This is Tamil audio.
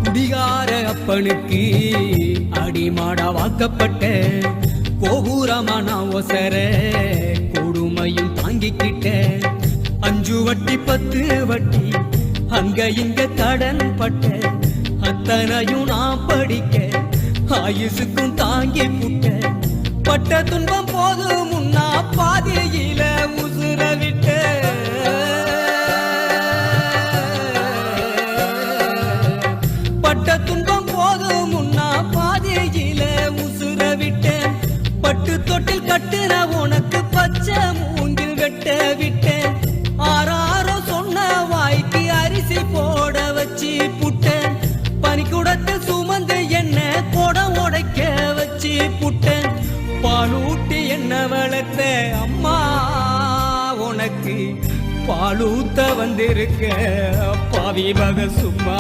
குடிகார அப்பனுக்கு அடிமாடா வாக்கப்பட்ட கோபுரமான ஒசர கொடுமையும் தாங்கிக்கிட்ட 5 வட்டி 10 வட்டி அங்க இங்க கடன் பட்ட அத்தனையும் நான் படிக்க ஆயுசுக்கும் தாங்கி புட்ட பட்ட துன்பம் போது முன்னா பாதியில உசுர விட்ட பட்ட துன்பம் போது முன்னா பாதியில உசுர விட்ட பட்டு தொட்டில் கட்டுற உனக்கு பச்சை மூங்கில் வெட்ட விட்ட ஆறாரோ சொன்ன வாய்க்கு அரிசி போட வச்சு புட்ட பனிக்குடத்து சுமந்து என்ன கொடம் உடைக்க வச்சு புட்ட பாலூட்டி என்ன வளர்த்த அம்மா உனக்கு பாலூத்த வந்திருக்க பாவி வக சும்மா